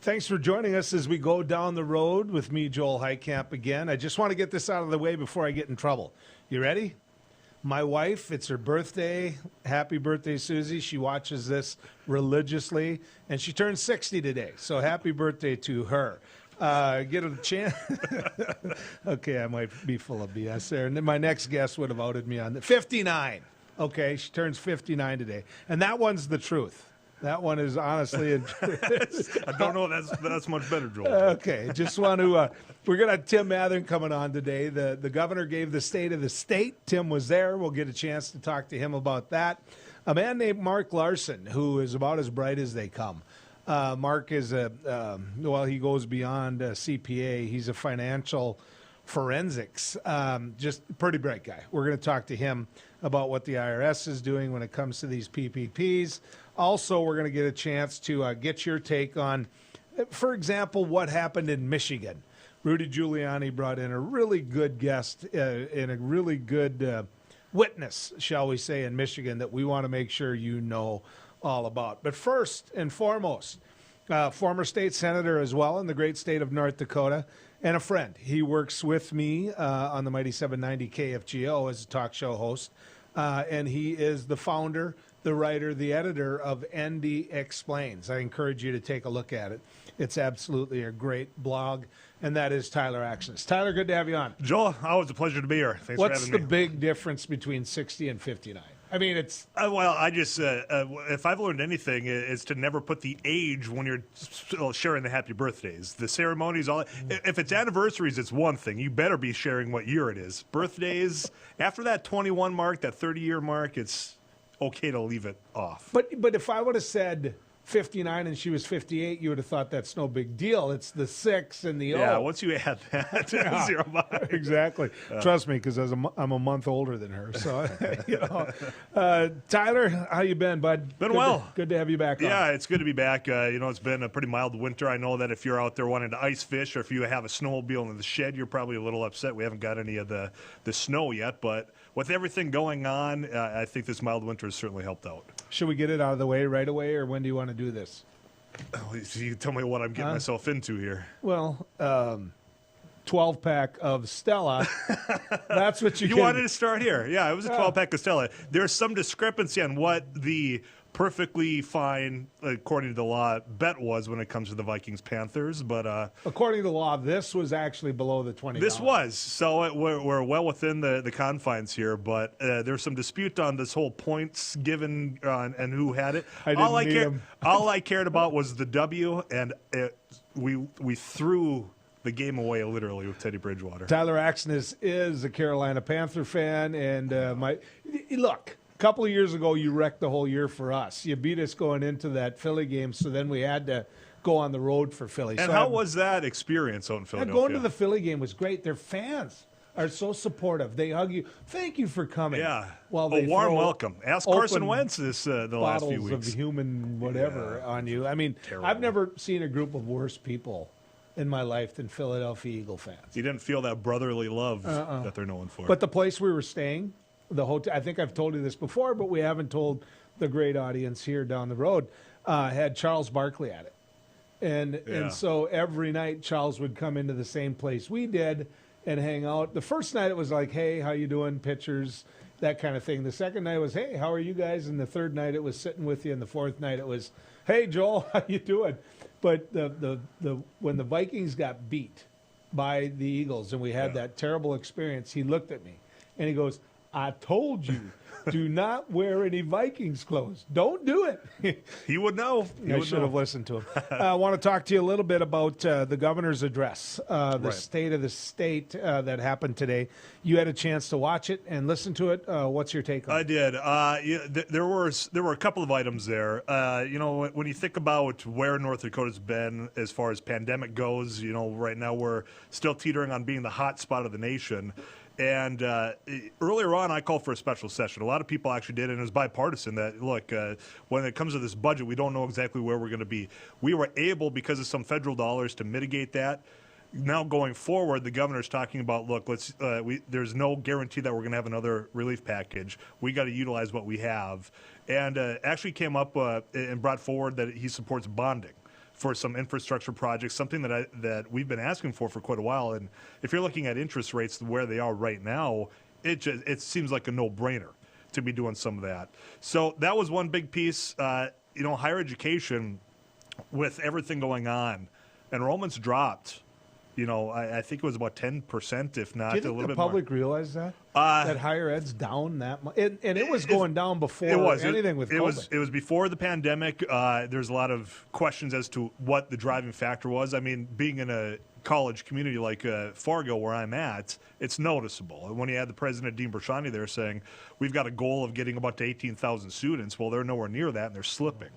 Thanks for joining us as we go down the road with me, Joel Heitkamp, again. I just want to get this out of the way before I get in trouble. You ready? My wife, it's her birthday. Happy birthday, Susie. She watches this religiously, and she turns 60 today. So happy birthday to her. Get a chance. Okay, I might be full of BS there. And then my next guest would have outed me on the 59. Okay, she turns 59 today. And that one's the truth. That one is honestly. I don't know. That's much better, Joel. Okay, just want to. We're gonna have Tim Mathern coming on today. The governor gave the state of the state. Tim was there. We'll get a chance to talk to him about that. A man named Mark Larson, who is about as bright as they come. Mark is he goes beyond CPA. He's a financial forensics, just a pretty bright guy. We're going to talk to him about what the IRS is doing when it comes to these PPPs. Also, we're going to get a chance to get your take on, for example, what happened in Michigan. Rudy Giuliani brought in a really good guest and a really good witness, shall we say, in Michigan that we want to make sure you know all about. But first and foremost, former state senator as well in the great state of North Dakota, and a friend. He works with me on the Mighty 790 KFGO as a talk show host, and he is the founder, the writer, the editor of ND Explains. I encourage you to take a look at it. It's absolutely a great blog, and that is Tyler Axness. Tyler, good to have you on. Joel, always a pleasure to be here. Thanks for having me. What's the big difference between 60 and 59? I mean, it's... I just, if I've learned anything, it's to never put the age when you're still sharing the happy birthdays. The ceremonies, if it's anniversaries, it's one thing. You better be sharing what year it is. Birthdays, after that 21 mark, that 30-year mark, it's okay to leave it off. But if I would have said 59 and she was 58, you would have thought that's no big deal. It's the 6 and the 0. Yeah, once you add that, 0 mark. Exactly. Trust me, because I'm a month older than her. So, Tyler, how you been, bud? Been well. Good to have you back on. Yeah, it's good to be back. It's been a pretty mild winter. I know that if you're out there wanting to ice fish or if you have a snowmobile in the shed, you're probably a little upset. We haven't got any of the snow yet, but with everything going on, I think this mild winter has certainly helped out. Should we get it out of the way right away, or when do you want to do this? You tell me what I'm getting myself into here. Well, 12-pack of Stella. That's what you wanted to start here. Yeah, it was a 12-pack of Stella. There's some discrepancy on what the perfectly fine, according to the law, bet was when it comes to the Vikings-Panthers. But according to the law, this was actually below the $20. This was. So we're well within the confines here. But there's some dispute on this whole points given and who had it. All I cared about was the W, and we threw the game away literally with Teddy Bridgewater. Tyler Axness is a Carolina Panther fan, and look. A couple of years ago, you wrecked the whole year for us. You beat us going into that Philly game, so then we had to go on the road for Philly. And how was that experience out in Philadelphia? Going to the Philly game was great. Their fans are so supportive. They hug you. Thank you for coming. Yeah. A warm welcome. Ask Carson Wentz the last few weeks. Bottles of human whatever on you. I mean, terrible. I've never seen a group of worse people in my life than Philadelphia Eagle fans. You didn't feel that brotherly love that they're known for. But the place we were staying, the hotel, I think I've told you this before, but we haven't told the great audience here down the road, had Charles Barkley at it. And so every night Charles would come into the same place we did and hang out. The first night it was like, hey, how you doing, pictures, that kind of thing. The second night was, hey, how are you guys? And the third night it was sitting with you. And the fourth night it was, hey, Joel, how you doing? But when the Vikings got beat by the Eagles and we had that terrible experience, he looked at me and he goes, I told you, do not wear any Vikings clothes. Don't do it. He would know. I should have listened to him. I want to talk to you a little bit about the governor's address, state of the state that happened today. You had a chance to watch it and listen to it. What's your take on it? I did. There were a couple of items there. When you think about where North Dakota's been as far as pandemic goes, right now we're still teetering on being the hot spot of the nation. And earlier on, I called for a special session. A lot of people actually did, and it was bipartisan that, look, when it comes to this budget, we don't know exactly where we're going to be. We were able, because of some federal dollars, to mitigate that. Now going forward, the governor's talking about, look, there's no guarantee that we're going to have another relief package. We got to utilize what we have. And actually came up and brought forward that he supports bonding. for some infrastructure projects, something that we've been asking for quite a while. And if you're looking at interest rates where they are right now, it seems like a no-brainer to be doing some of that. So that was one big piece. Higher education, with everything going on, enrollments dropped. I think it was about 10%, if not Do you a think little the bit public more. realize that? That higher ed's down that much? And it was going down before anything with COVID. It was before the pandemic. There's a lot of questions as to what the driving factor was. I mean, being in a college community like Fargo, where I'm at, it's noticeable. And when you had the president, Dean Bershani, there saying, we've got a goal of getting about to 18,000 students. Well, they're nowhere near that, and they're slipping.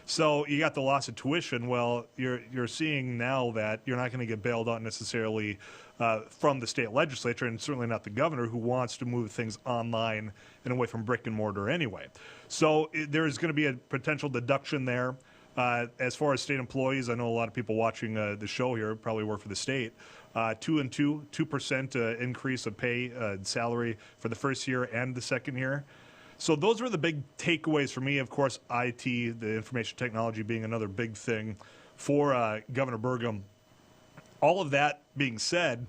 So you got the loss of tuition. Well, you're seeing now that you're not going to get bailed out necessarily from the state legislature, and certainly not the governor, who wants to move things online and away from brick and mortar anyway. So there's going to be a potential deduction there. As far as state employees, I know a lot of people watching the show here probably work for the state. 2% increase of pay salary for the first year and the second year. So those were the big takeaways for me. Of course, IT, the information technology, being another big thing for Governor Burgum. All of that being said,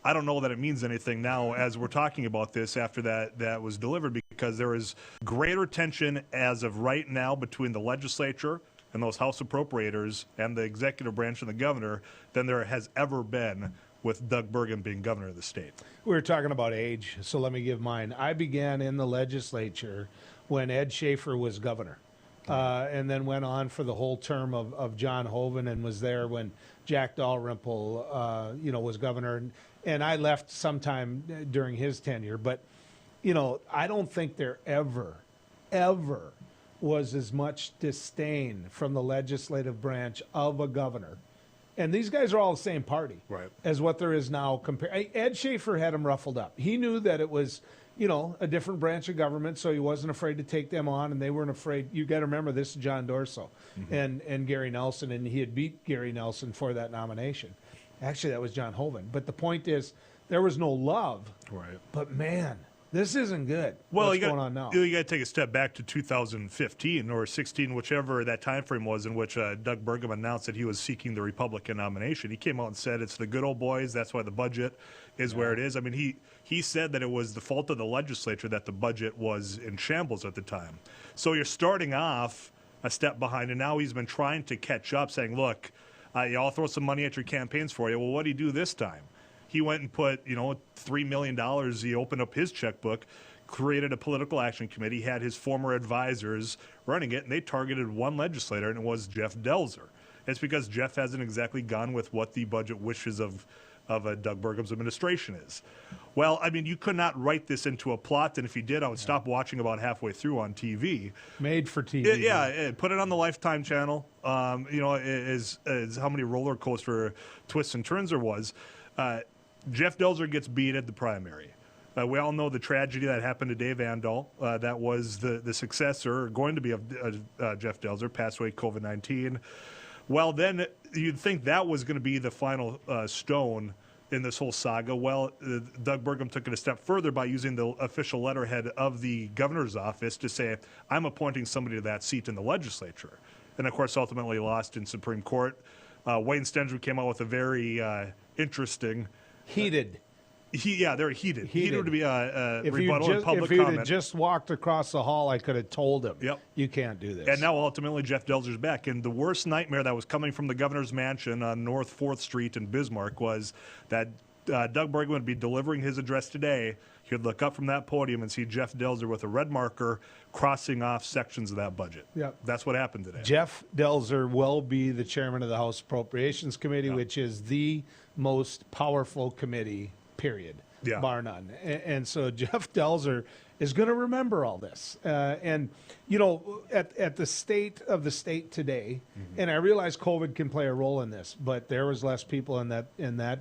I don't know that it means anything now as we're talking about this after that was delivered, because there is greater tension as of right now between the legislature and those House appropriators and the executive branch and the governor than there has ever been with Doug Burgum being governor of the state. We were talking about age, so let me give mine. I began in the legislature when Ed Schaefer was governor, and then went on for the whole term of John Hoeven, and was there when Jack Dalrymple, was governor. And I left sometime during his tenure. But, I don't think there ever was as much disdain from the legislative branch of a governor. And these guys are all the same party, right, as what there is now. Ed Schaefer had him ruffled up. He knew that it was, a different branch of government, so he wasn't afraid to take them on, and they weren't afraid. You got to remember, this is John Dorso and Gary Nelson, and he had beat Gary Nelson for that nomination. Actually, that was John Hoeven. But the point is, there was no love. Right. But, man, this isn't good. Well, what's going on now? You got to take a step back to 2015 or 16, whichever that time frame was, in which Doug Burgum announced that he was seeking the Republican nomination. He came out and said it's the good old boys. That's why the budget is where it is. I mean, he said that it was the fault of the legislature that the budget was in shambles at the time. So you're starting off a step behind, and now he's been trying to catch up, saying, look, y'all throw some money at your campaigns for you. Well, what did he do this time? He went and put, $3 million. He opened up his checkbook, created a political action committee, had his former advisors running it, and they targeted one legislator, and it was Jeff Delzer. It's because Jeff hasn't exactly gone with what the budget wishes of Doug Burgum's administration is. Well, I mean, you could not write this into a plot, and if you did, I would stop watching about halfway through on TV. Made for TV. Put it on the Lifetime channel. Is how many roller coaster twists and turns there was. Jeff Delzer gets beat at the primary. We all know the tragedy that happened to Dave Andal. That was the successor, going to be of Jeff Delzer, passed away COVID-19. Well, then you'd think that was going to be the final stone in this whole saga. Well, Doug Burgum took it a step further by using the official letterhead of the governor's office to say, I'm appointing somebody to that seat in the legislature. And, of course, ultimately lost in Supreme Court. Wayne Stensrud came out with a very interesting... Heated. They're heated. Heated to be a rebuttal and public comment. If he comment. had just walked across the hall, I could have told him, you can't do this. And now ultimately Jeff Delzer's back. And the worst nightmare that was coming from the governor's mansion on North 4th Street in Bismarck was that Doug Burgum would be delivering his address today. He would look up from that podium and see Jeff Delzer with a red marker crossing off sections of that budget. Yep. That's what happened today. Jeff Delzer will be the chairman of the House Appropriations Committee, which is the most powerful committee, period, bar none. And so Jeff Delzer is going to remember all this. And, at the state of the state today, and I realize COVID can play a role in this, but there was less people in that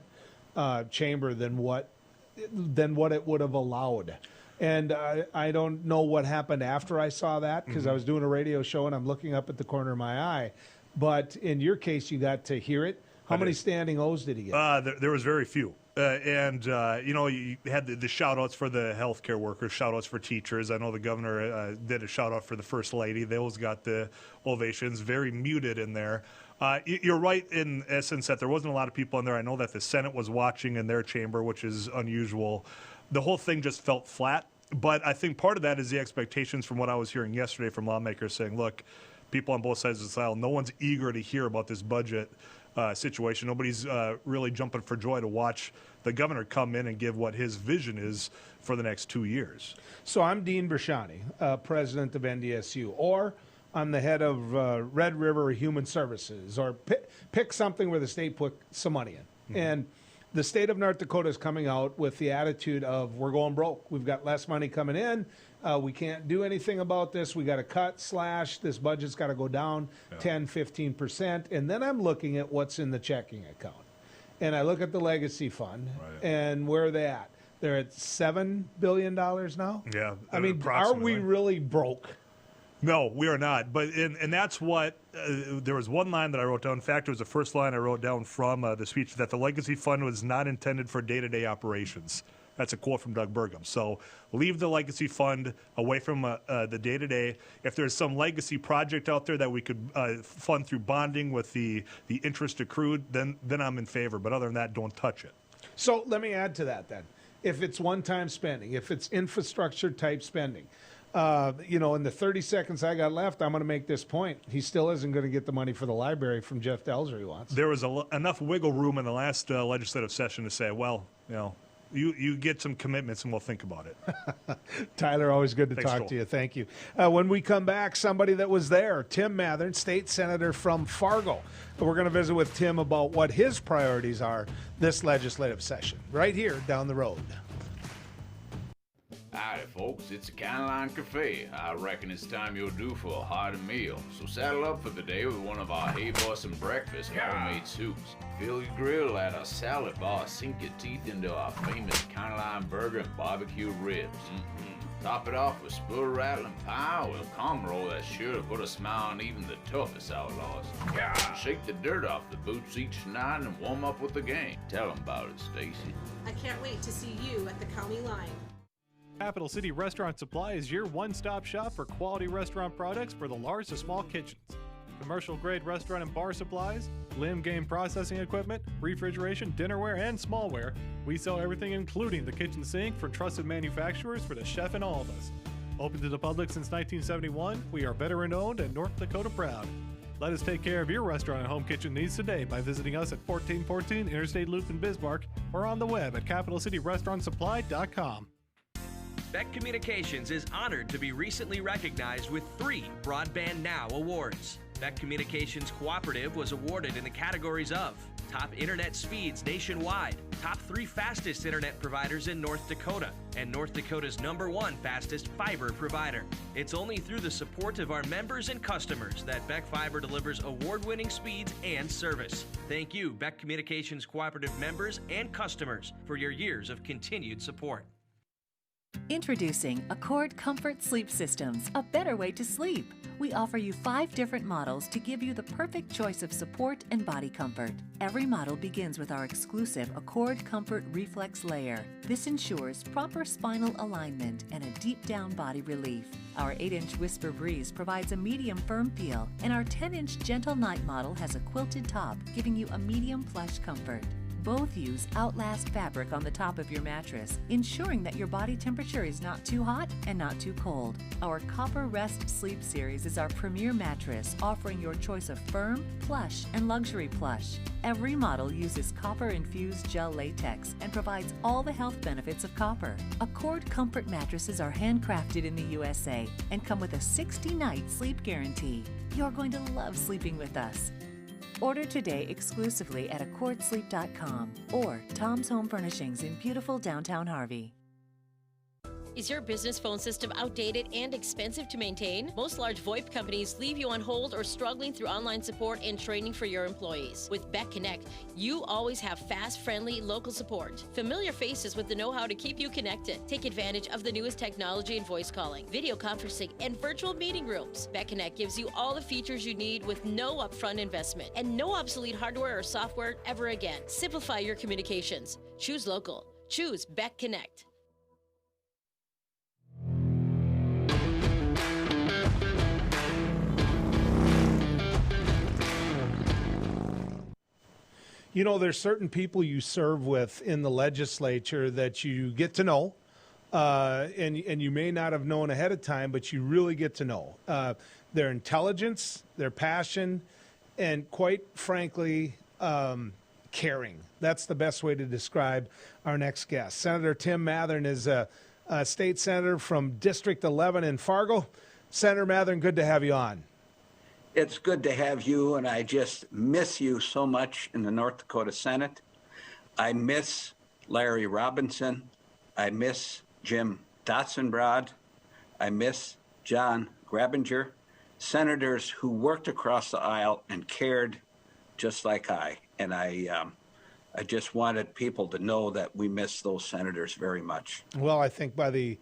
chamber than what it would have allowed. And I don't know what happened after I saw that, because I was doing a radio show and I'm looking up at the corner of my eye. But in your case, you got to hear it. How many standing O's did he get? There was very few. You had the shout-outs for the healthcare workers, shout-outs for teachers. I know the governor did a shout-out for the First Lady. Those got the ovations, very muted in there. You're right in essence that there wasn't a lot of people in there. I know that the Senate was watching in their chamber, which is unusual. The whole thing just felt flat. But I think part of that is the expectations from what I was hearing yesterday from lawmakers saying, look, people on both sides of the aisle, no one's eager to hear about this budget situation. Nobody's really jumping for joy to watch the governor come in and give what his vision is for the next 2 years. So I'm Dean Brashani, president of NDSU, or I'm the head of Red River Human Services, or pick something where the state put some money in. And the state of North Dakota is coming out with the attitude of, we're going broke. We've got less money coming in. We can't do anything about this. We got to cut, slash. This budget's got to go down 10, 15%. And then I'm looking at what's in the checking account. And I look at the legacy fund, and where are they at? They're at $7 billion now? Yeah. I mean, are we really broke? No, we are not. But and that's what there was one line that I wrote down. In fact, it was the first line I wrote down from the speech, that the legacy fund was not intended for day-to-day operations. That's a quote from Doug Burgum. So leave the legacy fund away from the day-to-day. If there's some legacy project out there that we could fund through bonding with the interest accrued, then I'm in favor. But other than that, don't touch it. So let me add to that then. If it's one-time spending, if it's infrastructure-type spending, in the 30 seconds I got left, I'm going to make this point. He still isn't going to get the money for the library from Jeff Delzer he wants. There was enough wiggle room in the last legislative session to say, well, you get some commitments and we'll think about it. Tyler, always good to Thanks, talk Joel. to you. Thank you. When we come back, somebody that was there, Tim Mathern, state senator from Fargo. We're going to visit with Tim about what his priorities are this legislative session, right here down the road. Howdy, folks. It's the County Line Cafe. I reckon it's time you're due for a hearty meal. So saddle up for the day with one of our Hey Boston breakfast homemade soups. Fill your grill at a salad bar. Sink your teeth into our famous County Line burger and barbecue ribs. Top it off with spoon-rattling pie with a cum roll that's sure to put a smile on even the toughest outlaws. Shake the dirt off the boots each night and warm up with the gang. Tell them about it, Stacy. I can't wait to see you at the County Line. Capital City Restaurant Supply is your one-stop shop for quality restaurant products for the large to small kitchens. Commercial-grade restaurant and bar supplies, limb game processing equipment, refrigeration, dinnerware, and smallware. We sell everything including the kitchen sink from trusted manufacturers for the chef and all of us. Open to the public since 1971, we are veteran-owned and North Dakota proud. Let us take care of your restaurant and home kitchen needs today by visiting us at 1414 Interstate Loop in Bismarck or on the web at capitalcityrestaurantsupply.com. Beck Communications is honored to be recently recognized with 3 Broadband Now awards. Beck Communications Cooperative was awarded in the categories of Top Internet Speeds Nationwide, Top 3 Fastest Internet Providers in North Dakota, and North Dakota's #1 Fastest Fiber Provider. It's only through the support of our members and customers that Beck Fiber delivers award-winning speeds and service. Thank you, Beck Communications Cooperative members and customers, for your years of continued support. Introducing Accord Comfort Sleep Systems, a better way to sleep. We offer you 5 different models to give you the perfect choice of support and body comfort. Every model begins with our exclusive Accord Comfort Reflex Layer. This ensures proper spinal alignment and a deep down body relief. Our 8-inch Whisper Breeze provides a medium firm feel, and our 10-inch Gentle Night model has a quilted top, giving you a medium plush comfort. Both use Outlast fabric on the top of your mattress, ensuring that your body temperature is not too hot and not too cold. Our Copper Rest Sleep Series is our premier mattress, offering your choice of firm, plush, and luxury plush. Every model uses copper-infused gel latex and provides all the health benefits of copper. Accord Comfort mattresses are handcrafted in the USA and come with a 60-night sleep guarantee. You're going to love sleeping with us. Order today exclusively at AccordSleep.com or Tom's Home Furnishings in beautiful downtown Harvey. Is your business phone system outdated and expensive to maintain? Most large VoIP companies leave you on hold or struggling through online support and training for your employees. With Beck Connect, you always have fast, friendly, local support. Familiar faces with the know-how to keep you connected. Take advantage of the newest technology in voice calling, video conferencing, and virtual meeting rooms. Beck Connect gives you all the features you need with no upfront investment and no obsolete hardware or software ever again. Simplify your communications. Choose local. Choose Beck Connect. You know, there's certain people you serve with in the legislature that you get to know, and you may not have known ahead of time, but you really get to know. Their intelligence, their passion, and quite frankly, caring. That's the best way to describe our next guest. Senator Tim Mathern is a state senator from District 11 in Fargo. Senator Mathern, good to have you on. It's good to have you, and I just miss you so much in the North Dakota Senate. I miss Larry Robinson. I miss Jim Dotzenbrod. I miss John Grabinger, senators who worked across the aisle and cared just like I. And I just wanted people to know that we miss those senators very much. Well, I think by the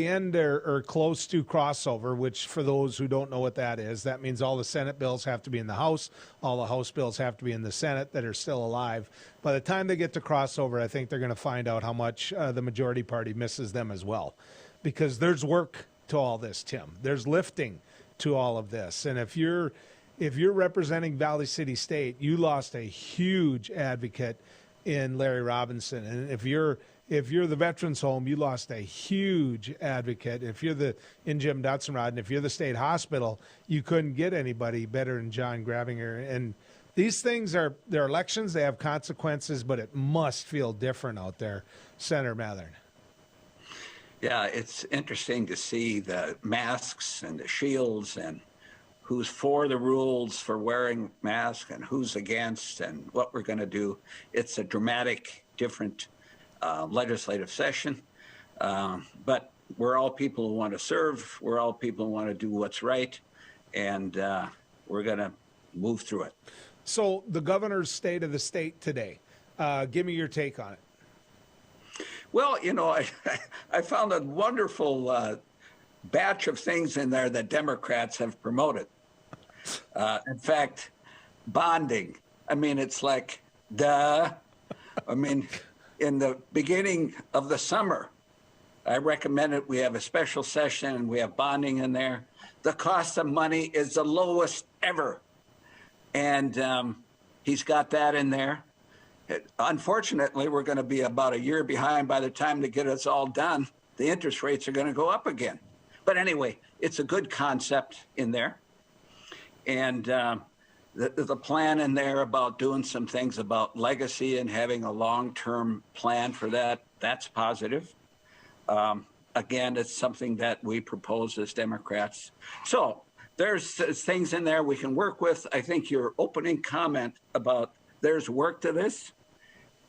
end or close to crossover, which for those who don't know what that is, that means all the Senate bills have to be in the House, all the House bills have to be in the Senate that are still alive. By the time they get to crossover, I think they're going to find out how much the majority party misses them as well, because there's work to all this, Tim. There's lifting to all of this. And if you're representing Valley City State, you lost a huge advocate in Larry Robinson. And if you're the Veterans Home, you lost a huge advocate. If you're in Jim Dotzenbrod, and if you're the state hospital, you couldn't get anybody better than John Grabinger. And these things they're elections, they have consequences, but it must feel different out there, Senator Mathern. Yeah, it's interesting to see the masks and the shields and who's for the rules for wearing masks and who's against and what we're going to do. It's a dramatic, different legislative session, but we're all people who want to serve. We're all people who want to do what's right, and we're going to move through it. So the governor's state of the state today, give me your take on it. Well, you know, I found a wonderful batch of things in there that Democrats have promoted. In fact, bonding. I mean, it's like, duh. I mean, in the beginning of the summer, I recommended we have a special session and we have bonding in there. The cost of money is the lowest ever. And he's got that in there. Unfortunately, we're going to be about a year behind by the time to get us all done. The interest rates are going to go up again. But anyway, it's a good concept in there. And the plan in there about doing some things about legacy and having a long-term plan for that, that's positive. Again, it's something that we propose as Democrats. So there's things in there we can work with. I think your opening comment about there's work to this,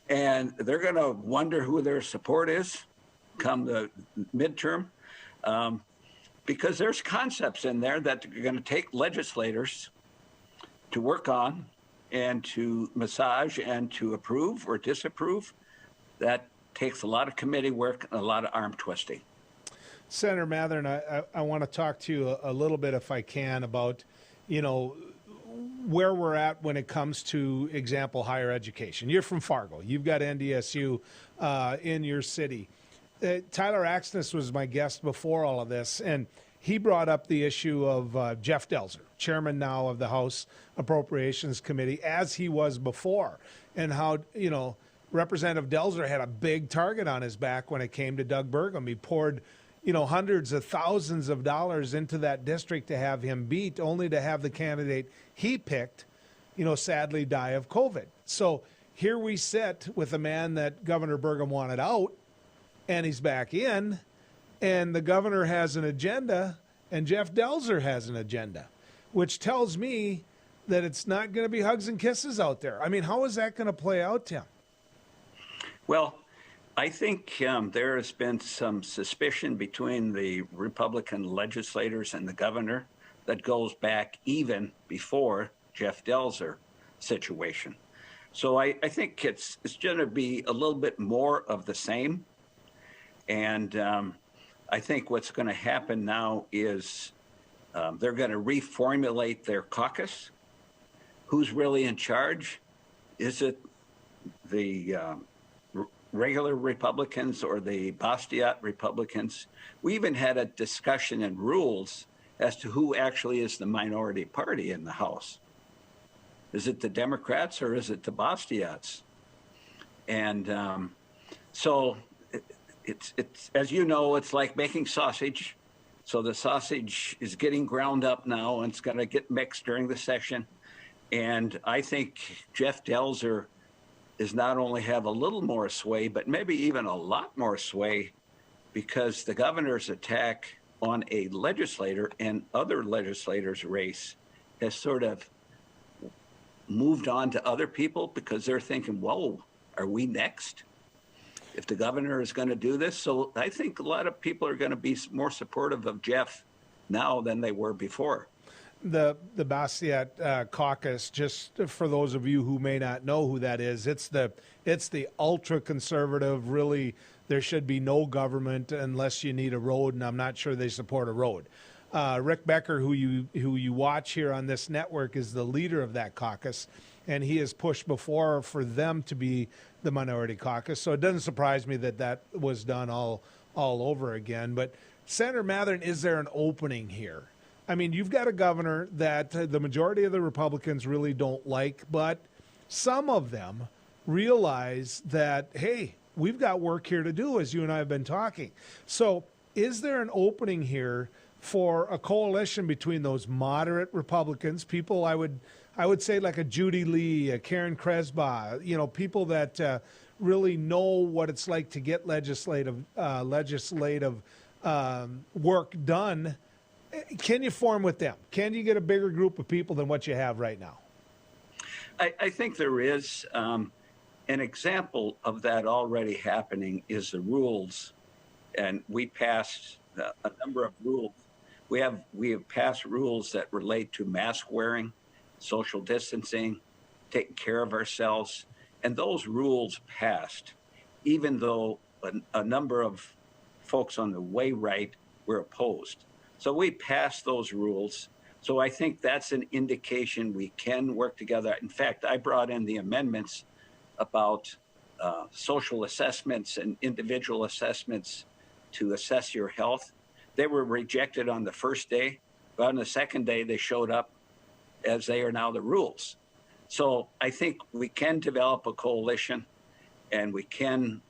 and they're going to wonder who their support is come the midterm, because there's concepts in there that are going to take legislators to work on and to massage and to approve or disapprove. That takes a lot of committee work and a lot of arm twisting. Senator Mathern, I want to talk to you a little bit, if I can, about, you know, where we're at when it comes to, example, higher education. You're from Fargo. You've got NDSU in your city. Tyler Axness was my guest before all of this, and he brought up the issue of Jeff Delzer, chairman now of the House Appropriations Committee, as he was before, and how, you know, Representative Delzer had a big target on his back when it came to Doug Burgum. He poured, you know, hundreds of thousands of dollars into that district to have him beat, only to have the candidate he picked, you know, sadly die of COVID. So here we sit with a man that Governor Burgum wanted out, and he's back in, and the governor has an agenda, and Jeff Delzer has an agenda, which tells me that it's not going to be hugs and kisses out there. I mean, how is that going to play out, Tim? Well, I think there has been some suspicion between the Republican legislators and the governor that goes back even before Jeff Delzer situation. So I think it's going to be a little bit more of the same. And I think what's going to happen now is they're going to reformulate their caucus. Who's really in charge? Is it the regular Republicans or the Bastiat Republicans? We even had a discussion in rules as to who actually is the minority party in the House. Is it the Democrats or is it the Bastiats? And so it's as you know, it's like making sausage. So the sausage is getting ground up now, and it's going to get mixed during the session. And I think Jeff Delzer is not only have a little more sway, but maybe even a lot more sway, because the governor's attack on a legislator and other legislators' race has sort of moved on to other people, because they're thinking, whoa, are we next? If the governor is going to do this. So I think a lot of people are going to be more supportive of Jeff now than they were before. The Bastiat caucus, just for those of you who may not know who that is, it's the ultra conservative. Really, there should be no government unless you need a road, and I'm not sure they support a road. Rick Becker, who you watch here on this network, is the leader of that caucus, and he has pushed before for them to be the minority caucus. So it doesn't surprise me that was done all over again. But Senator Mathern, is there an opening here? I mean, you've got a governor that the majority of the Republicans really don't like, but some of them realize that, hey, we've got work here to do, as you and I have been talking. So is there an opening here for a coalition between those moderate Republicans, people I would say like a Judy Lee, a Karen Kresba, people that really know what it's like to get legislative work done? Can you form with them? Can you get a bigger group of people than what you have right now? I think there is. An example of that already happening is the rules. And we passed a number of rules. We have passed rules that relate to mask wearing, social distancing, taking care of ourselves. And those rules passed, even though a number of folks on the way right were opposed. So we passed those rules. So I think that's an indication we can work together. In fact, I brought in the amendments about social assessments and individual assessments to assess your health. They were rejected on the first day, but on the second day, they showed up as they are now the rules. So I think we can develop a coalition, and we can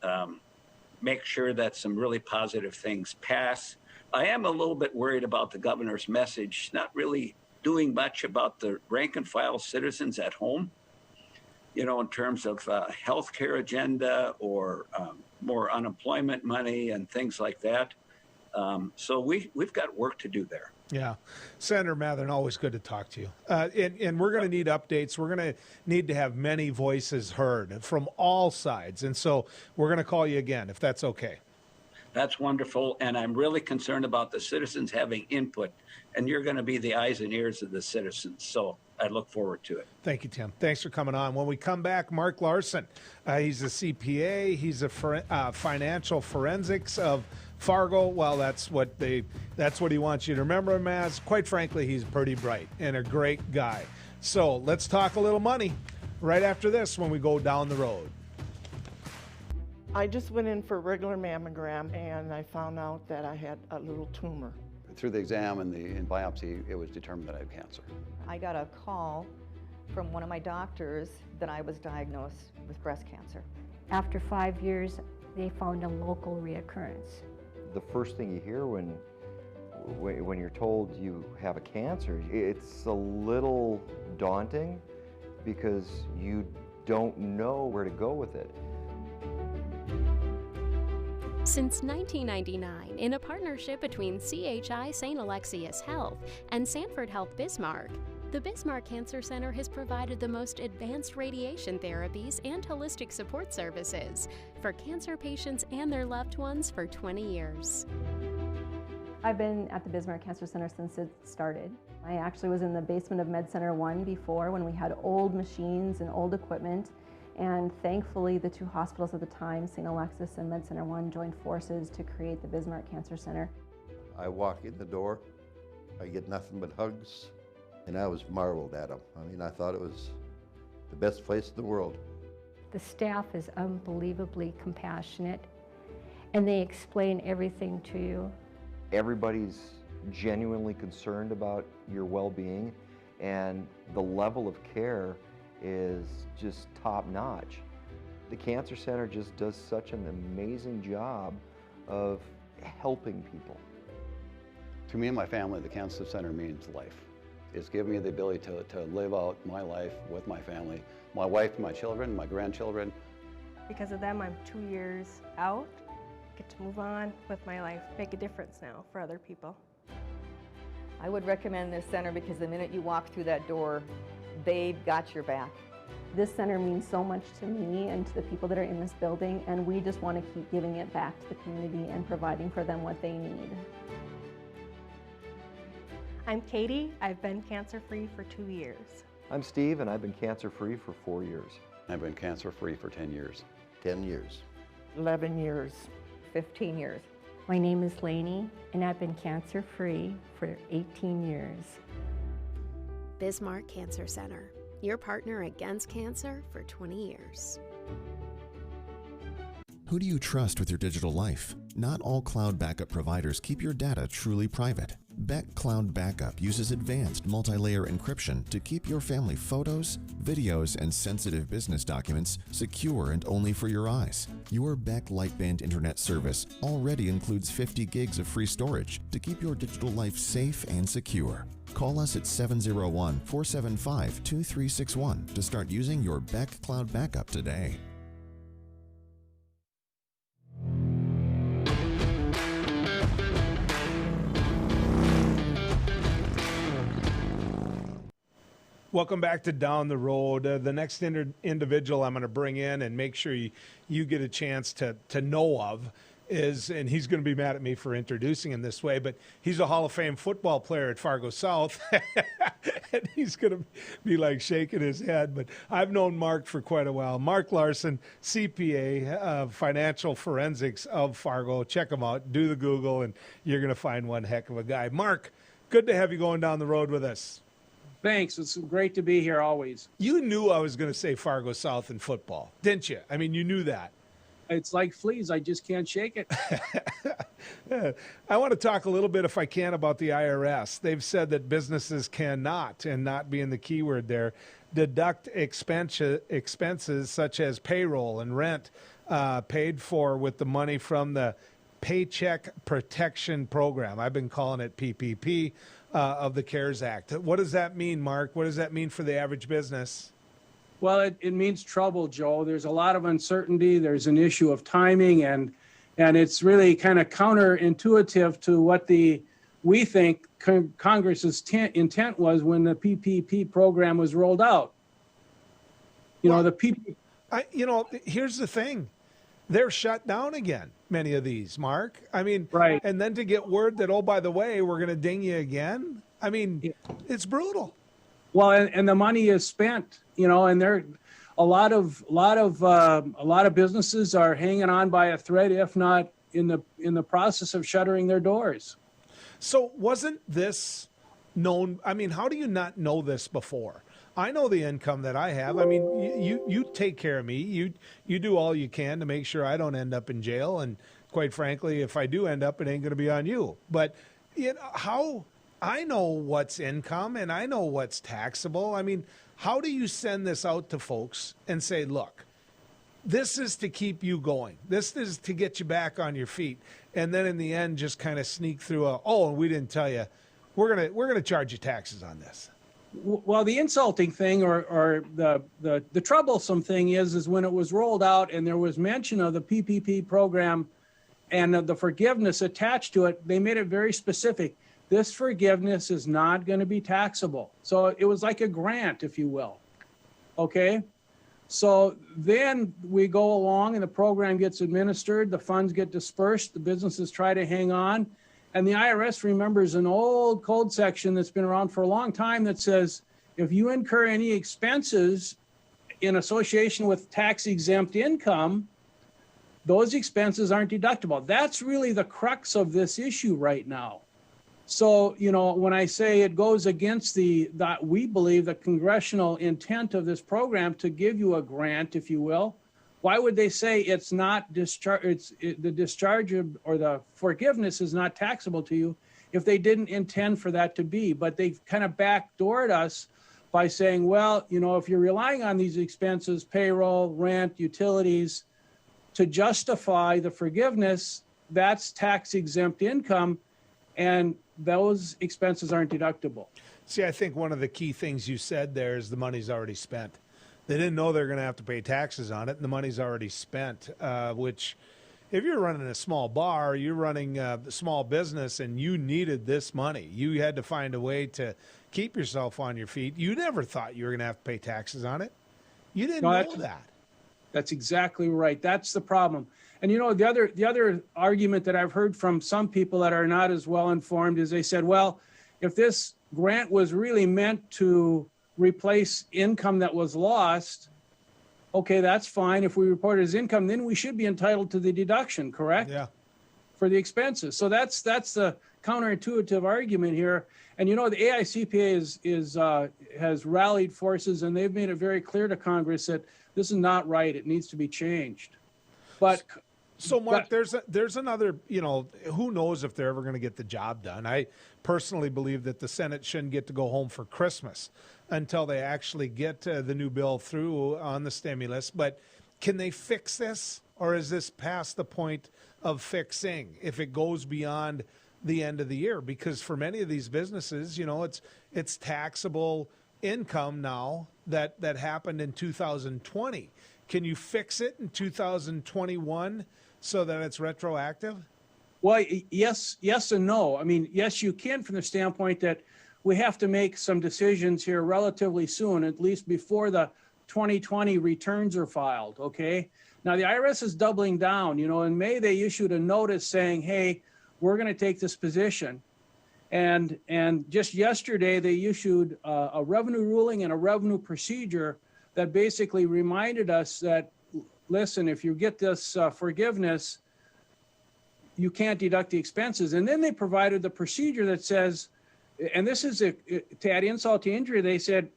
make sure that some really positive things pass. I am a little bit worried about the governor's message, not really doing much about the rank and file citizens at home, in terms of healthcare agenda or more unemployment money and things like that. So we've got work to do there. Yeah. Senator Mathern, always good to talk to you. And we're going to need updates. We're going to need to have many voices heard from all sides. And so we're going to call you again, if that's okay. That's wonderful. And I'm really concerned about the citizens having input. And you're going to be the eyes and ears of the citizens. So I look forward to it. Thank you, Tim. Thanks for coming on. When we come back, Mark Larson, he's a CPA. He's a financial forensics of Fargo. Well, that's what he wants you to remember him as. Quite frankly, he's pretty bright and a great guy. So let's talk a little money right after this when we go down the road. I just went in for a regular mammogram, and I found out that I had a little tumor. Through the exam and the biopsy, it was determined that I had cancer. I got a call from one of my doctors that I was diagnosed with breast cancer. After 5 years, they found a local reoccurrence. The first thing you hear when you're told you have a cancer, it's a little daunting because you don't know where to go with it. Since 1999, in a partnership between CHI St. Alexius Health and Sanford Health Bismarck, The Bismarck Cancer Center has provided the most advanced radiation therapies and holistic support services for cancer patients and their loved ones for 20 years. I've been at the Bismarck Cancer Center since it started. I actually was in the basement of Med Center 1 before, when we had old machines and old equipment, and thankfully the two hospitals at the time, St. Alexis and Med Center 1, joined forces to create the Bismarck Cancer Center. I walk in the door, I get nothing but hugs, and I was marveled at them. I mean, I thought it was the best place in the world. The staff is unbelievably compassionate, and they explain everything to you. Everybody's genuinely concerned about your well-being, and the level of care is just top-notch. The Cancer Center just does such an amazing job of helping people. To me and my family, the Cancer Center means life. It's given me the ability to live out my life with my family, my wife, my children, my grandchildren. Because of them, I'm 2 years out. Get to move on with my life, make a difference now for other people. I would recommend this center because the minute you walk through that door, they've got your back. This center means so much to me and to the people that are in this building, and we just want to keep giving it back to the community and providing for them what they need. I'm Katie. I've been cancer-free for 2 years. I'm Steve, and I've been cancer-free for 4 years. I've been cancer-free for 10 years. 10 years. 11 years. 15 years. My name is Lainey, and I've been cancer-free for 18 years. Bismarck Cancer Center, your partner against cancer for 20 years. Who do you trust with your digital life? Not all cloud backup providers keep your data truly private. Beck Cloud Backup uses advanced multi-layer encryption to keep your family photos, videos, and sensitive business documents secure and only for your eyes. Your Beck Lightband Internet service already includes 50 gigs of free storage to keep your digital life safe and secure. Call us at 701-475-2361 to start using your Beck Cloud Backup today. Welcome back to Down the Road. The next individual I'm going to bring in and make sure you get a chance to know of is, and he's going to be mad at me for introducing him this way, but he's a Hall of Fame football player at Fargo South. And he's going to be like shaking his head, but I've known Mark for quite a while. Mark Larson, CPA, Financial Forensics of Fargo. Check him out. Do the Google, and you're going to find one heck of a guy. Mark, good to have you going down the road with us. Thanks. It's great to be here always. You knew I was going to say Fargo South in football, didn't you? I mean, you knew that. It's like fleas. I just can't shake it. I want to talk a little bit, if I can, about the IRS. They've said that businesses cannot, and not being the key word there, deduct expenses such as payroll and rent paid for with the money from the Paycheck Protection Program. I've been calling it PPP. Of the CARES Act. What does that mean, Mark? What does that mean for the average business? Well, it means trouble, Joe. There's a lot of uncertainty. There's an issue of timing, and it's really kind of counterintuitive to what we think Congress's intent was when the PPP program was rolled out. Here's the thing. They're shut down again, many of these, Mark. I mean, right. And then to get word that, oh, by the way, we're going to ding you again. I mean, it's brutal. Well, and the money is spent, and there a lot of businesses are hanging on by a thread, if not in the process of shuttering their doors. So wasn't this known? I mean, how do you not know this before? I know the income that I have. I mean, you take care of me. You do all you can to make sure I don't end up in jail. And quite frankly, if I do end up, it ain't going to be on you. But how I know what's income and I know what's taxable. I mean, how do you send this out to folks and say, look, this is to keep you going. This is to get you back on your feet. And then in the end, just kind of sneak through we didn't tell you. We're gonna charge you taxes on this. Well, the insulting thing or the troublesome thing is when it was rolled out and there was mention of the PPP program and the forgiveness attached to it, they made it very specific. this forgiveness is not going to be taxable. So it was like a grant, if you will. Okay? So then we go along and the program gets administered, the funds get dispersed, the businesses try to hang on, and the IRS remembers an old code section that's been around for a long time that says, if you incur any expenses in association with tax-exempt income, those expenses aren't deductible. That's really the crux of this issue right now. So, you know, when I say it goes against we believe the congressional intent of this program to give you a grant, if you will, why would they say it's not discharge? The discharge or the forgiveness is not taxable to you if they didn't intend for that to be? But they've kind of backdoored us by saying, well, you know, if you're relying on these expenses, payroll, rent, utilities, to justify the forgiveness, that's tax exempt income, and those expenses aren't deductible. See, I think one of the key things you said there is the money's already spent. They didn't know they're going to have to pay taxes on it, and the money's already spent, which if you're running a small bar, you're running a small business, and you needed this money. You had to find a way to keep yourself on your feet. You never thought you were going to have to pay taxes on it. You didn't know that. That's exactly right. That's the problem. And you know, the other argument that I've heard from some people that are not as well informed is they said, well, if this grant was really meant to replace income that was lost, okay, that's fine. If we report it as income, then we should be entitled to the deduction, correct? Yeah. For the expenses. So that's the counterintuitive argument here. And you know, the AICPA has rallied forces, and they've made it very clear to Congress that this is not right. It needs to be changed. But so, Mark, there's another, you know, who knows if they're ever going to get the job done. I personally believe that the Senate shouldn't get to go home for Christmas until they actually get the new bill through on the stimulus. But can they fix this, or is this past the point of fixing if it goes beyond the end of the year? Because for many of these businesses, you know, it's taxable income now that happened in 2020. Can you fix it in 2021 so that it's retroactive? Well, yes and no. I mean, yes, you can, from the standpoint that we have to make some decisions here relatively soon, at least before the 2020 returns are filed, okay? Now, the IRS is doubling down. You know, in May, they issued a notice saying, hey, we're going to take this position. And just yesterday, they issued a revenue ruling and a revenue procedure that basically reminded us that, listen, if you get this forgiveness, you can't deduct the expenses. And then they provided the procedure that says, and this is to add insult to injury, they said,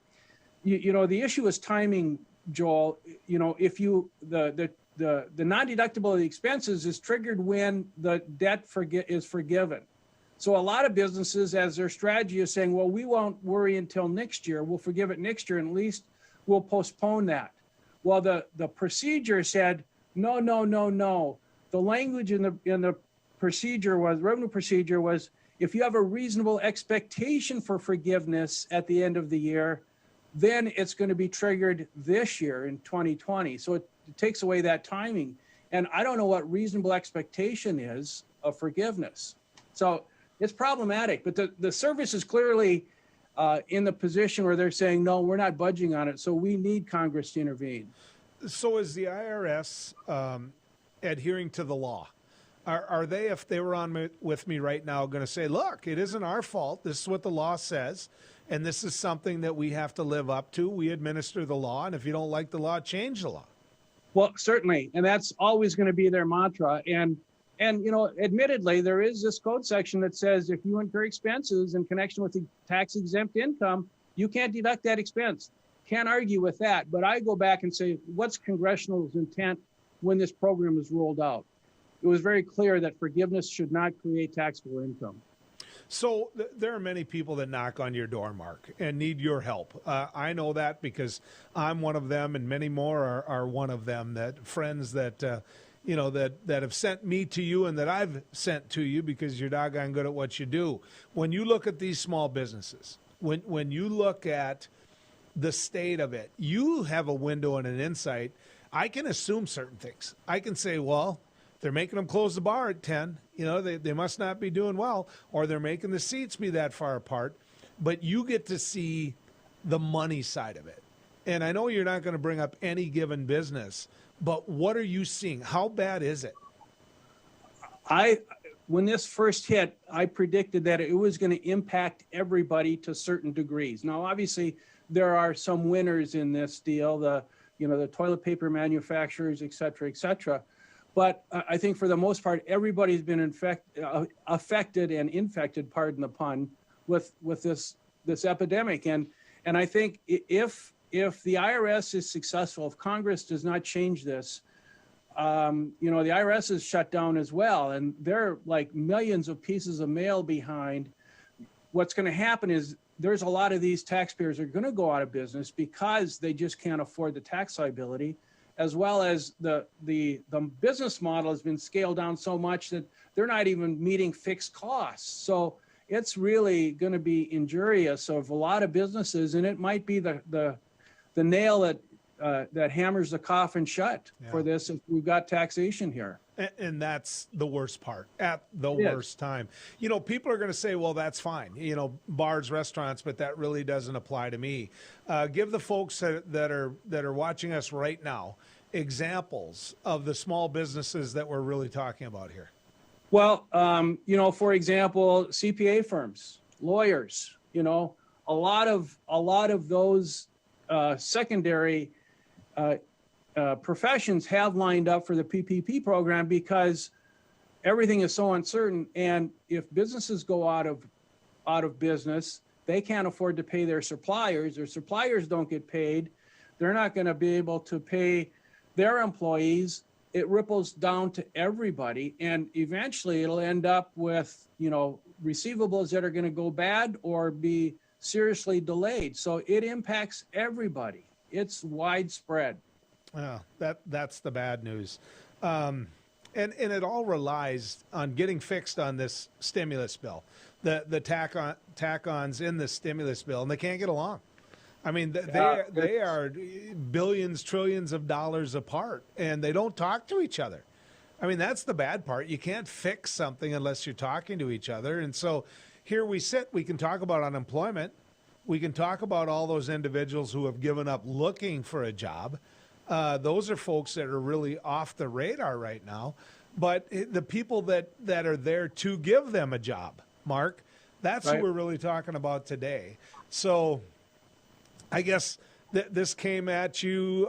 you know, the issue is timing, Joel. You know, if the non-deductible of the expenses is triggered when the debt is forgiven. So a lot of businesses, as their strategy is saying, well, we won't worry until next year. We'll forgive it next year, and at least we'll postpone that. Well, the procedure said, no. The language in the procedure was, revenue procedure was, if you have a reasonable expectation for forgiveness at the end of the year, then it's going to be triggered this year in 2020. So it takes away that timing. And I don't know what reasonable expectation is of forgiveness. So it's problematic, but the service is clearly in the position where they're saying, no, we're not budging on it. So we need Congress to intervene. So is the IRS adhering to the law? Are they, if they were on with me right now, going to say, look, it isn't our fault. This is what the law says. And this is something that we have to live up to. We administer the law. And if you don't like the law, change the law. Well, certainly. And that's always going to be their mantra. And, you know, admittedly, there is this code section that says if you incur expenses in connection with the tax exempt income, you can't deduct that expense. Can't argue with that. But I go back and say, what's congressional's intent when this program is rolled out? It was very clear that forgiveness should not create taxable income. So there are many people that knock on your door, Mark, and need your help. I know that because I'm one of them, and many more are one of them, that friends that, you know, that have sent me to you and that I've sent to you because you're doggone good at what you do. When you look at these small businesses, when you look at the state of it, you have a window and an insight. I can assume certain things. I can say, well, they're making them close the bar at 10. You know, they must not be doing well, or they're making the seats be that far apart. But you get to see the money side of it. And I know you're not going to bring up any given business, but what are you seeing? How bad is it? When this first hit, I predicted that it was going to impact everybody to certain degrees. Now, obviously, there are some winners in this deal, the toilet paper manufacturers, et cetera, et cetera. But I think for the most part, everybody's been affected and infected, pardon the pun, with this epidemic. And I think if the IRS is successful, if Congress does not change this, the IRS is shut down as well, and they're like millions of pieces of mail behind. What's going to happen is there's a lot of these taxpayers are going to go out of business because they just can't afford the tax liability, as well as the business model has been scaled down so much that they're not even meeting fixed costs. So it's really going to be injurious of a lot of businesses, and it might be the nail that hammers the coffin shut for this if we've got taxation here. And that's the worst part at the worst time. You know, people are going to say, well, that's fine. You know, bars, restaurants, but that really doesn't apply to me. Give the folks that are watching us right now examples of the small businesses that we're really talking about here. Well, for example, CPA firms, lawyers, a lot of those secondary professions have lined up for the PPP program because everything is so uncertain. And if businesses go out of business, they can't afford to pay their suppliers. Their suppliers don't get paid. They're not going to be able to pay their employees. It ripples down to everybody. And eventually it'll end up with, receivables that are going to go bad or be seriously delayed. So it impacts everybody. It's widespread. Well, that's the bad news. And it all relies on getting fixed on this stimulus bill, the tack-ons in the stimulus bill, and they can't get along. I mean, they are billions, trillions of dollars apart, and they don't talk to each other. I mean, that's the bad part. You can't fix something unless you're talking to each other. And so here we sit. We can talk about unemployment. We can talk about all those individuals who have given up looking for a job. Those are folks that are really off the radar right now. But the people that are there to give them a job, Mark, that's who we're really talking about today. So I guess this came at you.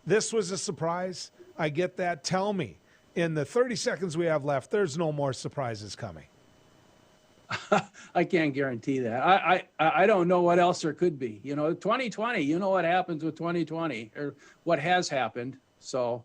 This was a surprise. I get that. Tell me, in the 30 seconds we have left, there's no more surprises coming. I can't guarantee that. I don't know what else there could be. 2020, you know what happens with 2020 or what has happened. So,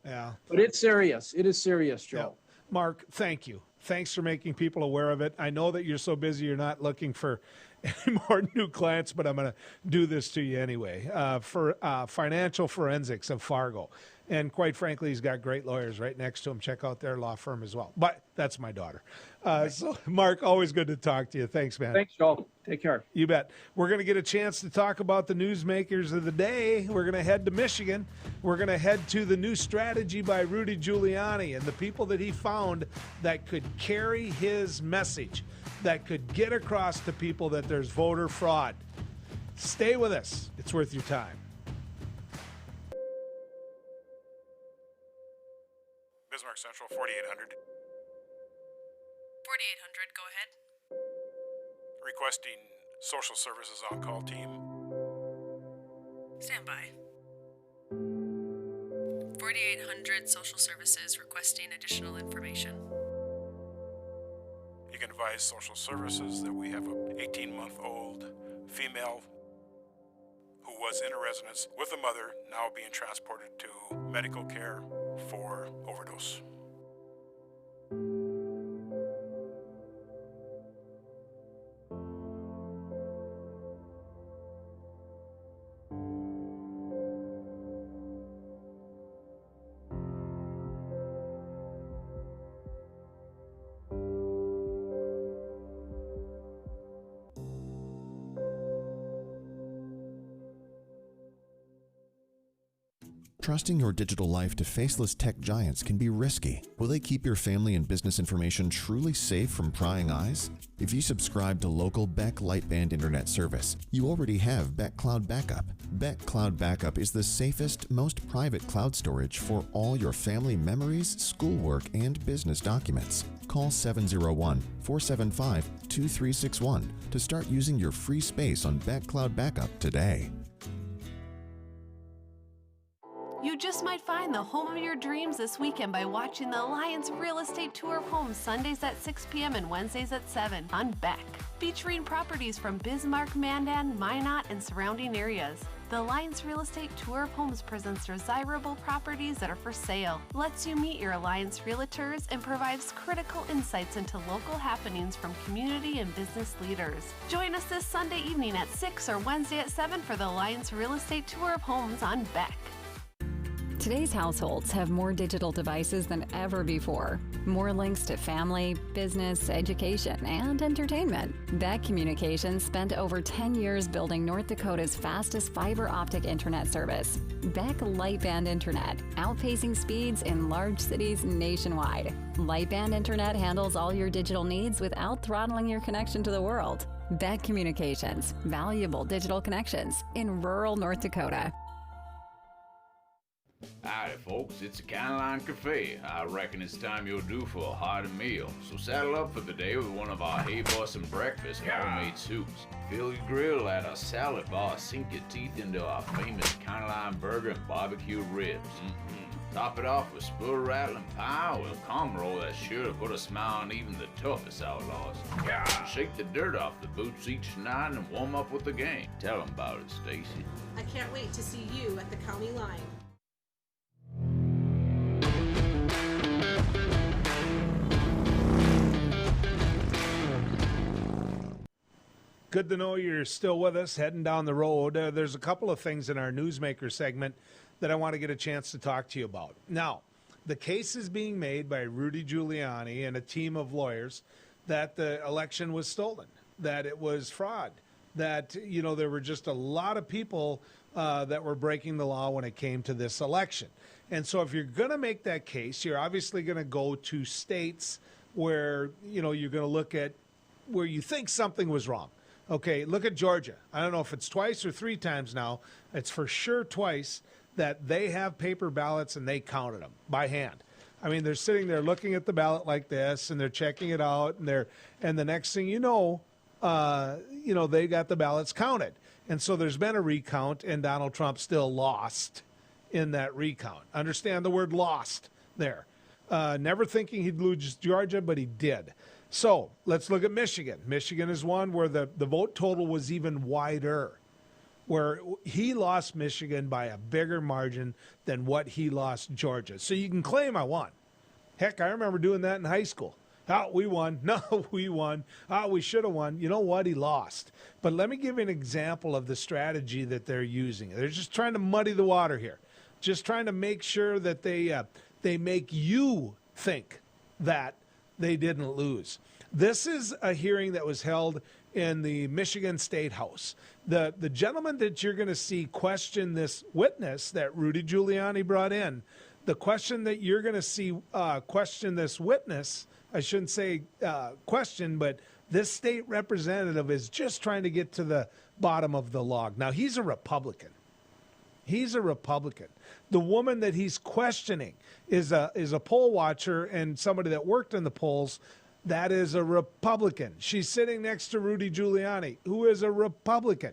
but it's serious. It is serious, Joe. Yeah. Mark, thank you. Thanks for making people aware of it. I know that you're so busy you're not looking for any more new clients, but I'm going to do this to you anyway. For Financial Forensics of Fargo. And quite frankly, he's got great lawyers right next to him. Check out their law firm as well. But that's my daughter. So, Mark, always good to talk to you. Thanks, man. Thanks, Joel. Take care. You bet. We're going to get a chance to talk about the newsmakers of the day. We're going to head to Michigan. We're going to head to the new strategy by Rudy Giuliani and the people that he found that could carry his message, that could get across to people that there's voter fraud. Stay with us. It's worth your time. Bismarck Central, 4800. 4800, go ahead. Requesting social services on-call team. Stand by. 4800 social services requesting additional information. You can advise social services that we have an 18-month-old female who was in a residence with a mother, now being transported to medical care for overdose. Trusting your digital life to faceless tech giants can be risky. Will they keep your family and business information truly safe from prying eyes? If you subscribe to local Beck Lightband internet service, you already have Beck Cloud Backup. Beck Cloud Backup is the safest, most private cloud storage for all your family memories, schoolwork, and business documents. Call 701-475-2361 to start using your free space on Beck Cloud Backup today. You just might find the home of your dreams this weekend by watching the Alliance Real Estate Tour of Homes Sundays at 6 p.m. and Wednesdays at 7 on Beck, featuring properties from Bismarck, Mandan, Minot, and surrounding areas. The Alliance Real Estate Tour of Homes presents desirable properties that are for sale, lets you meet your Alliance realtors, and provides critical insights into local happenings from community and business leaders. Join us this Sunday evening at 6 or Wednesday at 7 for the Alliance Real Estate Tour of Homes on Beck. Today's households have more digital devices than ever before. More links to family, business, education, and entertainment. Beck Communications spent over 10 years building North Dakota's fastest fiber optic internet service. Beck Lightband Internet, outpacing speeds in large cities nationwide. Lightband Internet handles all your digital needs without throttling your connection to the world. Beck Communications, valuable digital connections in rural North Dakota. Howdy folks, it's the County Line Cafe. I reckon it's time you're due for a hearty meal. So saddle up for the day with one of our Hey Bussin' breakfast homemade soups. Fill your grill at our salad bar, sink your teeth into our famous County Line burger and barbecue ribs. Top it off with spur rattling pie with a cum roll that's sure to put a smile on even the toughest outlaws. Shake the dirt off the boots each night and warm up with the gang. Tell them about it, Stacy. I can't wait to see you at the county line. Good to know you're still with us, heading down the road. There's a couple of things in our Newsmaker segment that I want to get a chance to talk to you about. Now, the case is being made by Rudy Giuliani and a team of lawyers that the election was stolen, that it was fraud, that, you know, there were just a lot of people that were breaking the law when it came to this election. And so if you're going to make that case, you're obviously going to go to states where, you know, you're going to look at where you think something was wrong. Okay, look at Georgia. I don't know if it's twice or three times now. It's for sure twice that they have paper ballots and they counted them by hand. I mean, they're sitting there looking at the ballot like this, and they're checking it out, and the next thing you know, they got the ballots counted. And so there's been a recount, and Donald Trump still lost in that recount. Understand the word lost there. Never thinking he'd lose Georgia, but he did. So let's look at Michigan. Michigan is one where the vote total was even wider, where he lost Michigan by a bigger margin than what he lost Georgia. So you can claim I won. Heck, I remember doing that in high school. Oh, we won. No, we won. Oh, we should have won. You know what? He lost. But let me give you an example of the strategy that they're using. They're just trying to muddy the water here, just trying to make sure that they make you think that they didn't lose. This is a hearing that was held in the Michigan State House. The gentleman that you're going to see question this witness that Rudy Giuliani brought in, the question that you're going to see question this witness, I shouldn't say question, but this state representative is just trying to get to the bottom of the log. Now, he's a Republican. He's a Republican. The woman that he's questioning is a poll watcher and somebody that worked in the polls. That is a Republican. She's sitting next to Rudy Giuliani, who is a Republican.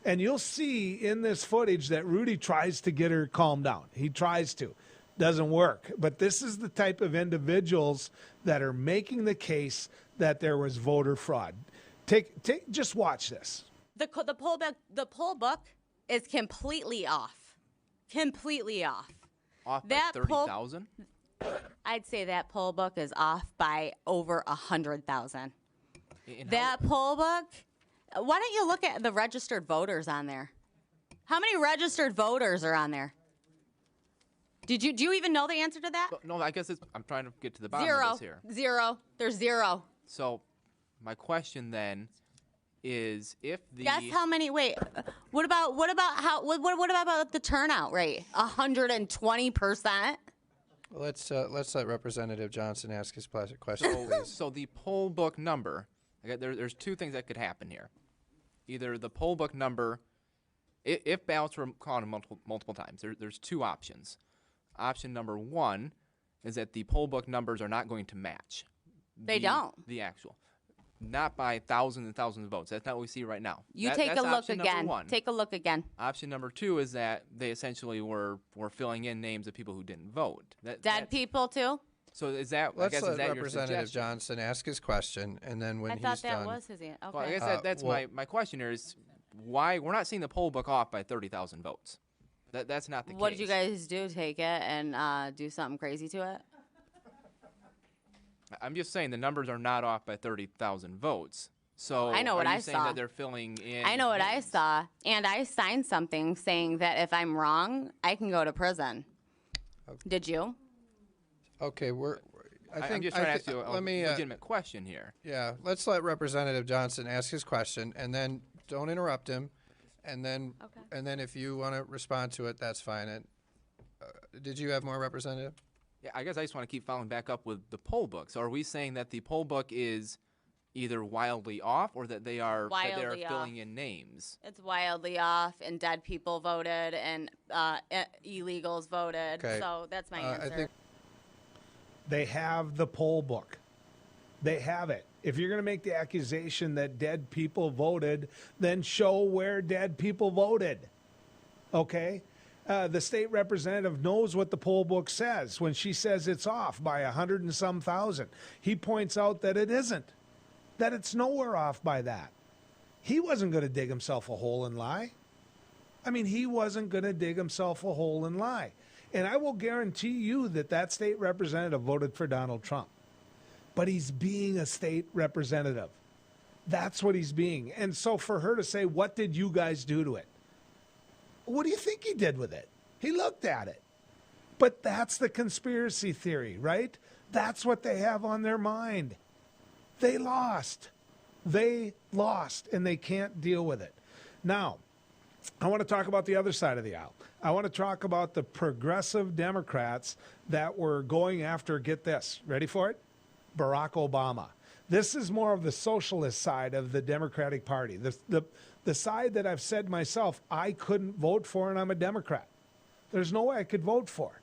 And you'll see in this footage that Rudy tries to get her calmed down. He tries to. Doesn't work. But this is the type of individuals that are making the case that there was voter fraud. Just watch this. The poll book is completely off. Completely off. Off by 30,000? I'd say that poll book is off by over 100,000. That poll book, why don't you look at the registered voters on there? How many registered voters are on there? Do you even know the answer to that? No, I guess I'm trying to get to the bottom of this here. Zero. There's zero. So my question then is if the Guess how many? Wait, what about the turnout rate? 120%. Let's let Representative Johnson ask his question, please. So the poll book number, okay, there's two things that could happen here. Either the poll book number, if ballots were counted multiple times, there's two options. Option number one is that the poll book numbers are not going to match. They don't. The actual. Not by thousands and thousands of votes. That's not what we see right now. Take a look again. Take a look again. Option number two is that they essentially were filling in names of people who didn't vote. Dead people too? So is that? Let's I guess, let is that Representative your suggestion? Johnson ask his question, and then when I he's thought that done. was his answer. Okay. Well, I guess that's my question here is why we're not seeing the poll book off by 30,000 votes. That's not the case. What did you guys do? Take it and do something crazy to it? I'm just saying the numbers are not off by 30,000 votes. So I know what are you I saying saw. that they're filling in? I know what I names? saw, and I signed something saying that if I'm wrong, I can go to prison. Did you? Okay, I'm just trying to ask you a legitimate question here. Yeah, let's let Representative Johnson ask his question, and then don't interrupt him, and then if you want to respond to it, that's fine. And did you have more, Representative? Yeah, I guess I just want to keep following back up with the poll book. So are we saying that the poll book is either wildly off or that they are filling in names? It's wildly off, and dead people voted, and illegals voted. Okay. So that's my answer. I think they have the poll book. They have it. If you're going to make the accusation that dead people voted, then show where dead people voted. Okay? The state representative knows what the poll book says when she says it's off by 100 and some thousand. He points out that it isn't, that it's nowhere off by that. He wasn't going to dig himself a hole and lie. I mean, he wasn't going to dig himself a hole and lie. And I will guarantee you that that state representative voted for Donald Trump. But he's being a state representative. That's what he's being. And so for her to say, what did you guys do to it? What do you think he did with it? He looked at it. But that's the conspiracy theory, right? That's what they have on their mind. They lost. They lost, and they can't deal with it. Now, I want to talk about the other side of the aisle. I want to talk about the progressive Democrats that were going after, get this, ready for it? Barack Obama. This is more of the socialist side of the Democratic Party. The side that I've said myself, I couldn't vote for, and I'm a Democrat. There's no way I could vote for.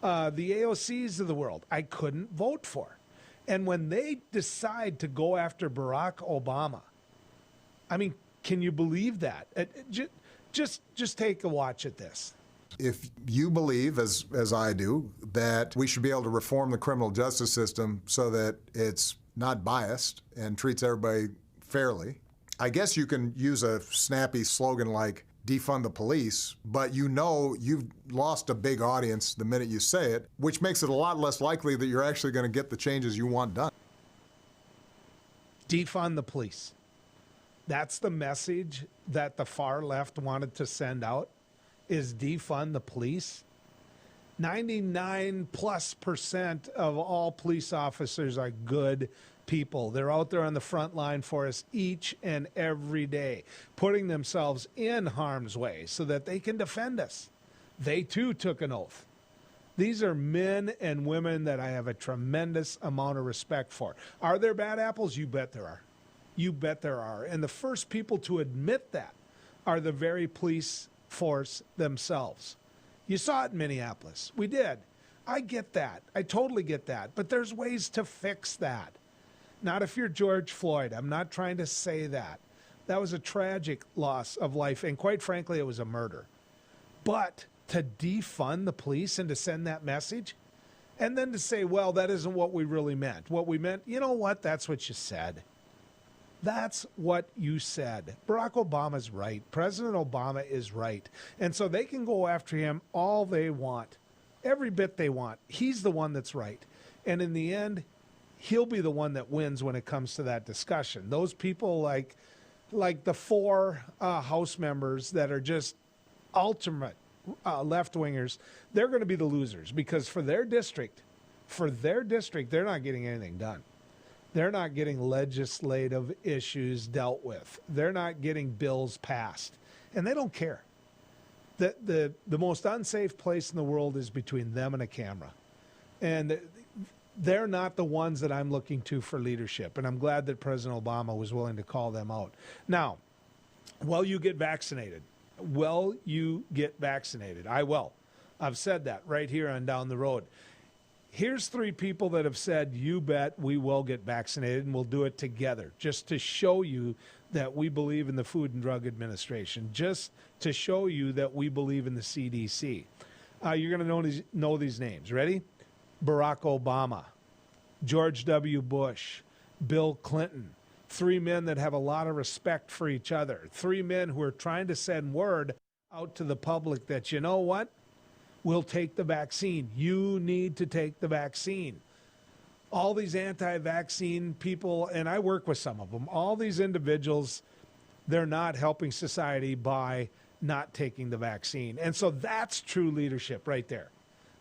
The AOCs of the world, I couldn't vote for. And when they decide to go after Barack Obama, I mean, can you believe that? Just take a watch at this. If you believe, as I do, that we should be able to reform the criminal justice system so that it's not biased and treats everybody fairly, I guess you can use a snappy slogan like defund the police, but you know you've lost a big audience the minute you say it, which makes it a lot less likely that you're actually going to get the changes you want done. Defund the police. That's the message that the far left wanted to send out, is defund the police. 99+% of all police officers are good people. They're out there on the front line for us each and every day, putting themselves in harm's way so that they can defend us. They too took an oath. These are men and women that I have a tremendous amount of respect for. Are there bad apples? You bet there are. You bet there are. And the first people to admit that are the very police force themselves. You saw it in Minneapolis. We did. I get that. I totally get that. But there's ways to fix that. Not if you're George Floyd. I'm not trying to say that. That was a tragic loss of life, and quite frankly, it was a murder. But to defund the police and to send that message, and then to say, well, that isn't what we really meant. What we meant, you know what? That's what you said. That's what you said. Barack Obama's right. President Obama is right. And so they can go after him all they want, every bit they want. He's the one that's right. And in the end, he'll be the one that wins when it comes to that discussion. Those people like the four House members that are just ultimate left-wingers, they're going to be the losers because for their district, they're not getting anything done. They're not getting legislative issues dealt with. They're not getting bills passed. And they don't care. The most unsafe place in the world is between them and a camera. And they're not the ones that I'm looking to for leadership. And I'm glad that President Obama was willing to call them out. Now, will you get vaccinated? Will you get vaccinated? I will. I've said that right here on Down the Road. Here's 3 people that have said, you bet we will get vaccinated and we'll do it together, just to show you that we believe in the Food and Drug Administration, just to show you that we believe in the CDC. You're going to know these names. Ready? Barack Obama, George W. Bush, Bill Clinton. 3 men that have a lot of respect for each other. 3 men who are trying to send word out to the public that, you know what? We'll take the vaccine. You need to take the vaccine. All these anti-vaccine people, and I work with some of them, all these individuals, they're not helping society by not taking the vaccine. And so that's true leadership right there.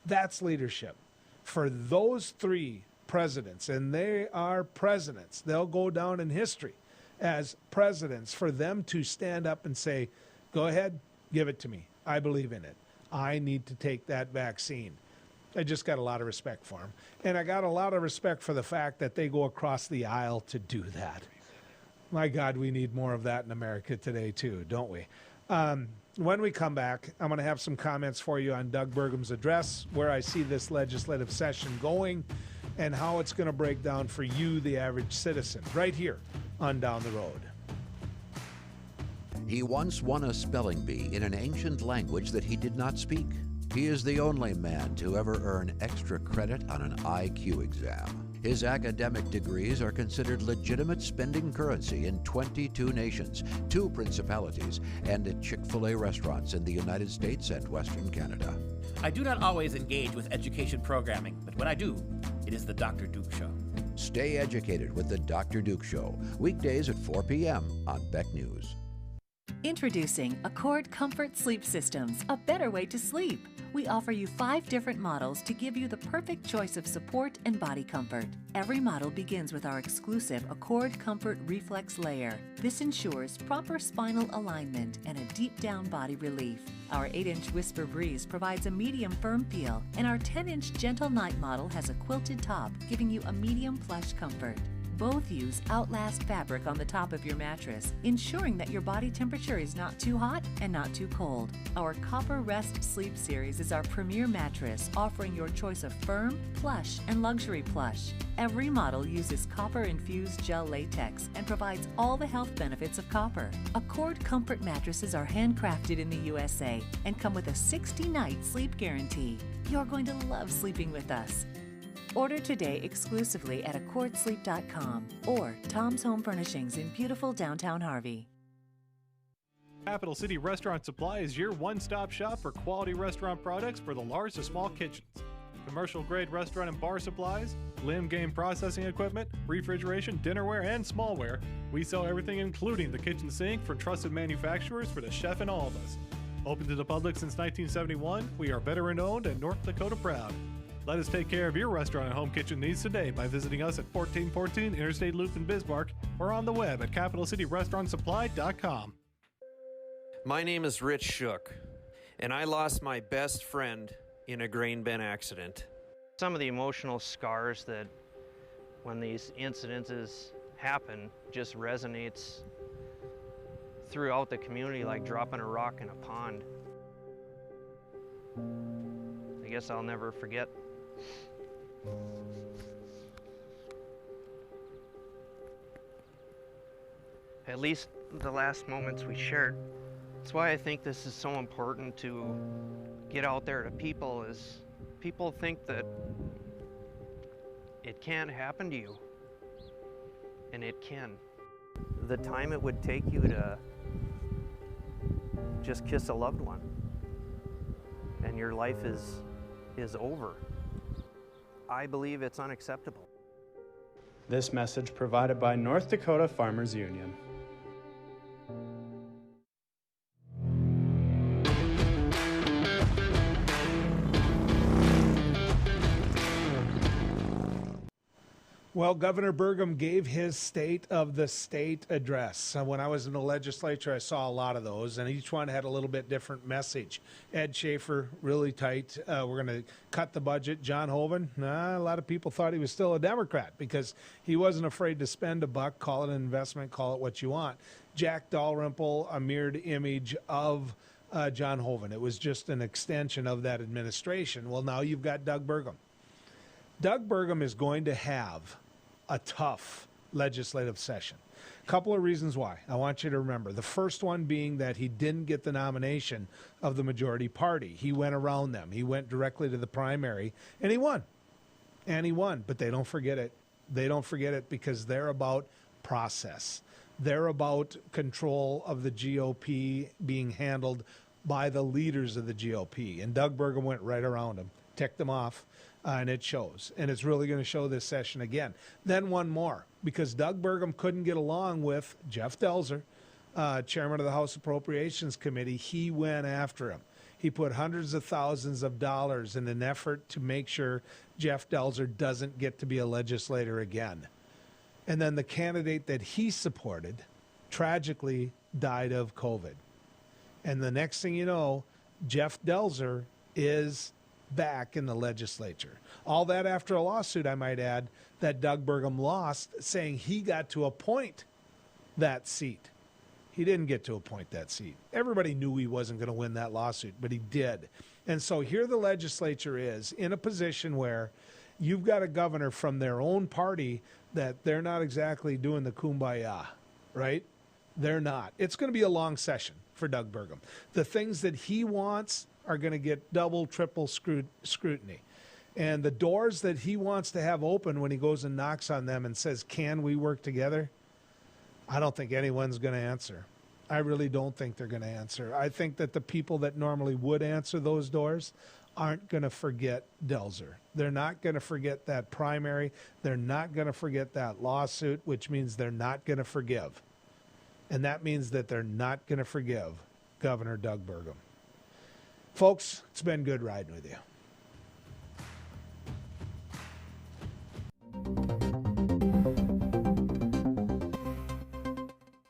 That's leadership. For those 3 presidents, and they are presidents, they'll go down in history as presidents, for them to stand up and say, go ahead, give it to me. I believe in it. I need to take that vaccine. I just got a lot of respect for them. And I got a lot of respect for the fact that they go across the aisle to do that. My God, we need more of that in America today too, don't we? When we come back, I'm going to have some comments for you on Doug Burgum's address, where I see this legislative session going, and how it's going to break down for you, the average citizen, right here on Down the Road. He once won a spelling bee in an ancient language that he did not speak. He is the only man to ever earn extra credit on an IQ exam. His academic degrees are considered legitimate spending currency in 22 nations, 2 principalities, and at Chick-fil-A restaurants in the United States and Western Canada. I do not always engage with education programming, but when I do, it is the Dr. Duke Show. Stay educated with the Dr. Duke Show, weekdays at 4 p.m. on Beck News. Introducing Accord Comfort Sleep Systems, a better way to sleep. We offer you 5 different models to give you the perfect choice of support and body comfort. Every model begins with our exclusive Accord Comfort Reflex Layer. This ensures proper spinal alignment and a deep down body relief. Our 8-inch Whisper Breeze provides a medium firm feel, and our 10-inch Gentle Night model has a quilted top, giving you a medium plush comfort. Both use Outlast fabric on the top of your mattress, ensuring that your body temperature is not too hot and not too cold. Our Copper Rest Sleep Series is our premier mattress, offering your choice of firm, plush, and luxury plush. Every model uses copper-infused gel latex and provides all the health benefits of copper. Accord Comfort mattresses are handcrafted in the USA and come with a 60-night sleep guarantee. You're going to love sleeping with us. Order today exclusively at AccordSleep.com or Tom's Home Furnishings in beautiful downtown Harvey. Capital City Restaurant Supply is your one-stop shop for quality restaurant products for the large to small kitchens. Commercial-grade restaurant and bar supplies, limb game processing equipment, refrigeration, dinnerware, and smallware. We sell everything including the kitchen sink for trusted manufacturers for the chef and all of us. Open to the public since 1971, we are veteran-owned and North Dakota proud. Let us take care of your restaurant and home kitchen needs today by visiting us at 1414 Interstate Loop in Bismarck or on the web at capitalcityrestaurantsupply.com. My name is Rich Shook, and I lost my best friend in a grain bin accident. Some of the emotional scars that when these incidences happen just resonates throughout the community like dropping a rock in a pond. I guess I'll never forget. At least the last moments we shared. That's why I think this is so important to get out there to people, is people think that it can't happen to you, and it can. The time it would take you to just kiss a loved one and your life is over. I believe it's unacceptable. This message provided by North Dakota Farmers Union. Well, Governor Burgum gave his State of the State address. When I was in the legislature, I saw a lot of those, and each one had a little bit different message. Ed Schaefer, really tight. We're going to cut the budget. John Hoeven, a lot of people thought he was still a Democrat because he wasn't afraid to spend a buck, call it an investment, call it what you want. Jack Dalrymple, a mirrored image of John Hoeven. It was just an extension of that administration. Well, now you've got Doug Burgum. Doug Burgum is going to have a tough legislative session. A couple of reasons why I want you to remember. The first one being that he didn't get the nomination of the majority party. He went around them. He went directly to the primary, and he won. And he won, but they don't forget it. They don't forget it because they're about process. They're about control of the GOP being handled by the leaders of the GOP. And Doug Burgum went right around him, ticked them off. And it shows. And it's really going to show this session again. Then one more, because Doug Burgum couldn't get along with Jeff Delzer, chairman of the House Appropriations Committee. He went after him. He put hundreds of thousands of dollars in an effort to make sure Jeff Delzer doesn't get to be a legislator again. And then the candidate that he supported tragically died of COVID. And the next thing you know, Jeff Delzer is back in the legislature. All that after a lawsuit, I might add, that Doug Burgum lost, saying he got to appoint that seat. He didn't get to appoint that seat. Everybody knew he wasn't going to win that lawsuit, but he did. And so here the legislature is in a position where you've got a governor from their own party that they're not exactly doing the kumbaya, right? They're not. It's going to be a long session for Doug Burgum. The things that he wants are going to get double, triple scrutiny. And the doors that he wants to have open when he goes and knocks on them and says, can we work together? I don't think anyone's going to answer. I really don't think they're going to answer. I think that the people that normally would answer those doors aren't going to forget Delzer. They're not going to forget that primary. They're not going to forget that lawsuit, which means they're not going to forgive. And that means that they're not going to forgive Governor Doug Burgum. Folks, it's been good riding with you.